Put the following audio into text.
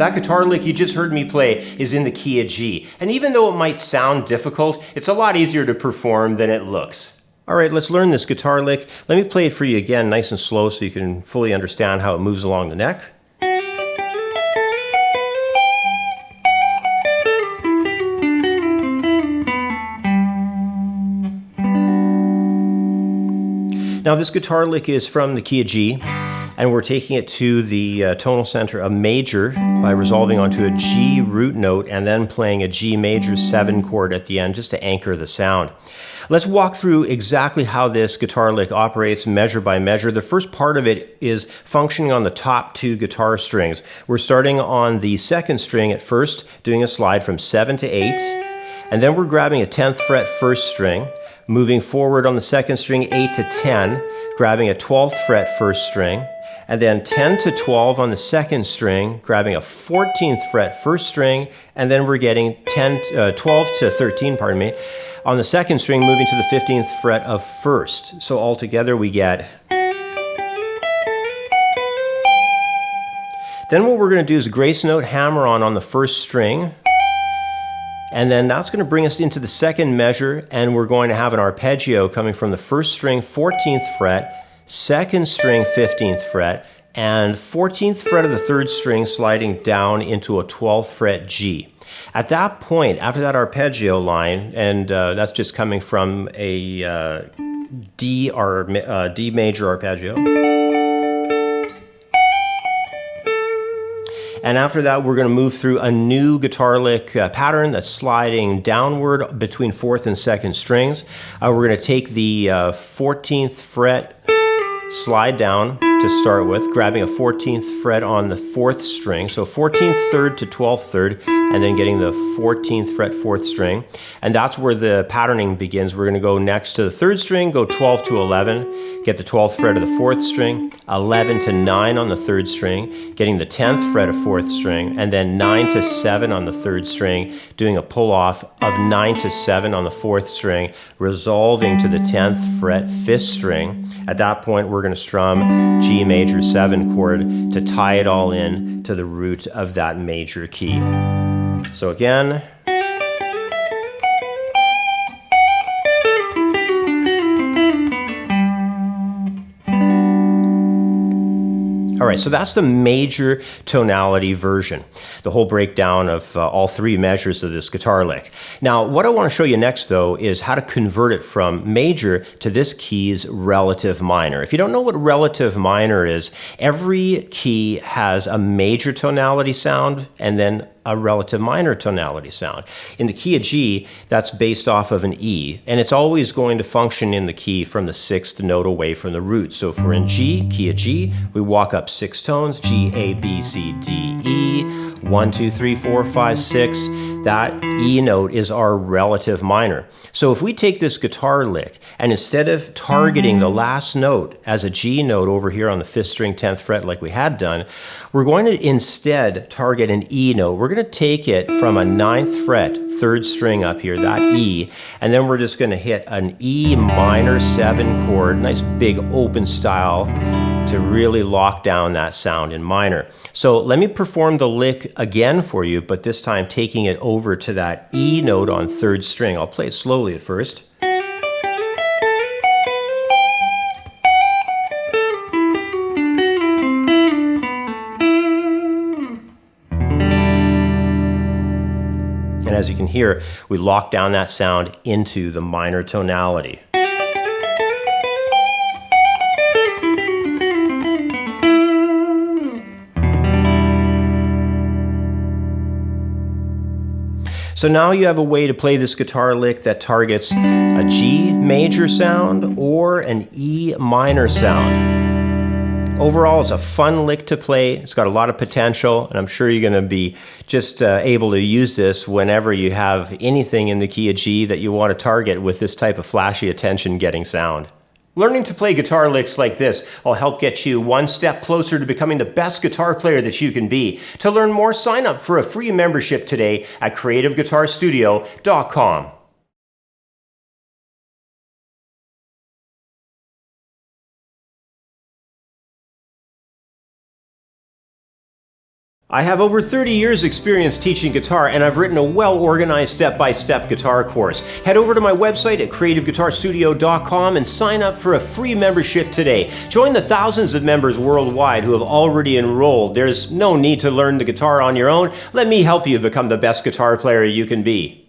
That guitar lick you just heard me play is in the key of G, and even though it might sound difficult, it's a lot easier to perform than it looks. All right, let's learn this guitar lick. Let me play it for you again nice and slow so you can fully understand how it moves along the neck. Now this guitar lick is from the key of G, and we're taking it to the tonal center of major by resolving onto a G root note and then playing a G major 7 chord at the end just to anchor the sound. Let's walk through exactly how this guitar lick operates measure by measure. The first part of it is functioning on the top 2 guitar strings. We're starting on the 2nd string at first, doing a slide from 7 to 8, and then we're grabbing a 10th fret 1st string, moving forward on the 2nd string 8 to 10, grabbing a 12th fret 1st string, and then 10 to 12 on the 2nd string, grabbing a 14th fret 1st string, and then we're getting 12 to 13, pardon me, on the 2nd string, moving to the 15th fret of 1st. So altogether we get. Then what we're going to do is grace note hammer on the 1st string, and then that's going to bring us into the 2nd measure, and we're going to have an arpeggio coming from the 1st string 14th fret, 2nd string 15th fret, and 14th fret of the 3rd string sliding down into a 12th fret G. At that point, after that arpeggio line, and that's just coming from a D major arpeggio. And after that, we're going to move through a new guitar lick pattern that's sliding downward between 4th and 2nd strings. We're going to take the 14th fret, slide down to start with, grabbing a 14th fret on the 4th string, so 14th third to 12th third, and then getting the 14th fret 4th string, and that's where the patterning begins. We're going to go next to the 3rd string, go 12 to 11, get the 12th fret of the 4th string, 11 to 9 on the 3rd string, getting the 10th fret of 4th string, and then 9 to 7 on the 3rd string, doing a pull off of 9 to 7 on the 4th string, resolving to the 10th fret 5th string. At that point, we're going to strum G major 7 chord to tie it all in to the root of that major key. So again, all right, so that's the major tonality version, the whole breakdown of all 3 measures of this guitar lick. Now, what I want to show you next, though, is how to convert it from major to this key's relative minor. If you don't know what relative minor is, every key has a major tonality sound and then a relative minor tonality sound. In the key of G, that's based off of an E, and it's always going to function in the key from the 6th note away from the root. So if we're in G, key of G, we walk up 6 tones, G, A, B, C, D, E, 1, 2, 3, 4, 5, 6. That E note is our relative minor. So if we take this guitar lick and instead of targeting the last note as a G note over here on the 5th string 10th fret like we had done, we're going to instead target an E note. We're going to take it from a 9th fret 3rd string up here, that E, and then we're just going to hit an E minor 7 chord, nice big open style, to really lock down that sound in minor. So let me perform the lick again for you, but this time taking it over to that E note on 3rd string. I'll play it slowly at first. And as you can hear, we lock down that sound into the minor tonality. So now you have a way to play this guitar lick that targets a G major sound or an E minor sound. Overall, it's a fun lick to play. It's got a lot of potential, and I'm sure you're going to be just able to use this whenever you have anything in the key of G that you want to target with this type of flashy attention-getting sound. Learning to play guitar licks like this will help get you one step closer to becoming the best guitar player that you can be. To learn more, sign up for a free membership today at CreativeGuitarStudio.com. I have over 30 years experience teaching guitar, and I've written a well-organized step-by-step guitar course. Head over to my website at creativeguitarstudio.com and sign up for a free membership today. Join the thousands of members worldwide who have already enrolled. There's no need to learn the guitar on your own. Let me help you become the best guitar player you can be.